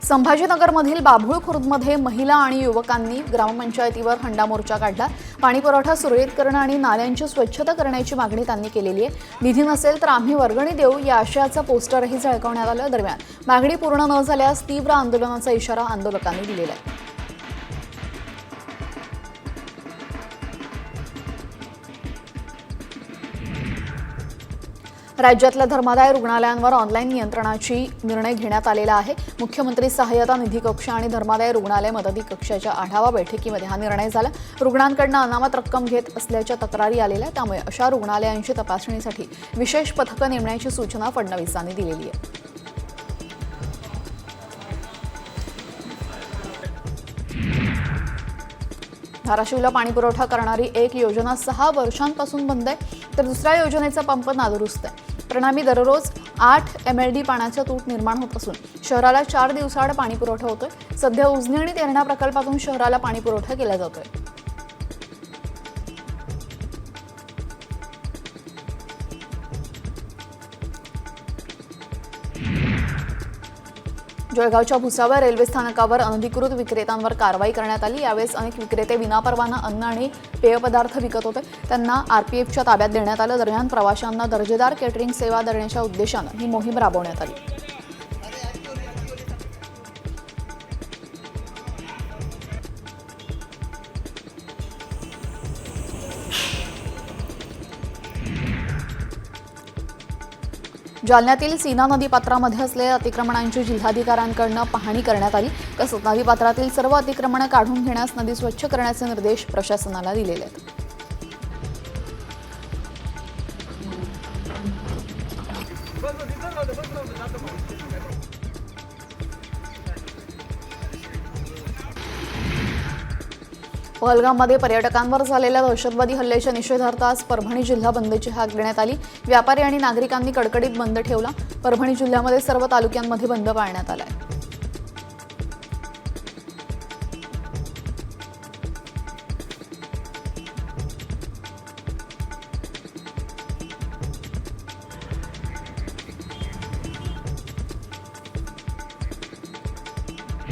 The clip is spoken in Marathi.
संभाजीनगरमधील बाभूळ खुर्दमध्ये महिला आणि युवकांनी ग्रामपंचायतीवर हंडा मोर्चा काढला। पाणीपुरवठा सुरळीत करणं आणि नाल्यांची स्वच्छता करण्याची मागणी त्यांनी केलेली आहे। निधी नसेल तर आम्ही वर्गणी देऊ या आशयाचं पोस्टरही झळकावण्यात आलं। दरम्यान मागणी पूर्ण न झाल्यास तीव्र आंदोलनाचा इशारा आंदोलकांनी दिलेला आहे। राज्यातल्या धर्मादाय रुग्णालयांवर ऑनलाईन नियंत्रणाची निर्णय घेण्यात आलेला आहे। मुख्यमंत्री सहाय्यता निधी कक्ष आणि धर्मादाय रुग्णालय मदती कक्षाच्या आढावा बैठकीमध्ये हा निर्णय झाला। रुग्णांकडून अनामत रक्कम घेत असल्याच्या तक्रारी आलेल्या, त्यामुळे अशा रुग्णालयांची तपासणीसाठी विशेष पथकं नेमण्याची सूचना फडणवीसांनी दिलेली आहे। धाराशिवला पाणीपुरवठा करणारी एक योजना 6 वर्षांपासून बंद आहे, तर दुसऱ्या योजनेचा पंप नादुरुस्त आहे। परिणामी दररोज 8 MLD पाण्याचा तूट निर्माण होत असून शहराला 4 दिवसाआड पाणीपुरवठा होतोय। सध्या उजनी आणि तेरणा प्रकल्पातून शहराला पाणीपुरवठा केला जातोय। जळगावच्या भुसावळ रेल्वे स्थानकावर अनधिकृत विक्रेत्यांवर कारवाई करण्यात आली। यावेळेस अनेक विक्रेते विनापरवाना अन्न आणि पेय पदार्थ विकत होते, त्यांना RPFच्या ताब्यात देण्यात आलं। दरम्यान प्रवाशांना दर्जेदार केटरिंग सेवा देण्याच्या उद्देशानं ही मोहीम राबवण्यात आली। जालन्यातील सीना नदीपात्रामध्ये असलेल्या अतिक्रमणांची जिल्हाधिकाऱ्यांकडून पाहणी करण्यात आली। तसंच नदीपात्रातील सर्व अतिक्रमणं काढून घेण्यास नदी स्वच्छ करण्याचे निर्देश प्रशासनाला दिलेले आहेत। पहलगाममध्ये पर्यटकांवर झालेल्या दहशतवादी हल्ल्याच्या निषेधार्थ आज परभणी जिल्हा बंदची हाक देण्यात आली। व्यापारी आणि नागरिकांनी कडकडीत बंद ठेवला। परभणी जिल्ह्यामध्ये सर्व तालुक्यांमध्ये बंद पाळण्यात आला आहे।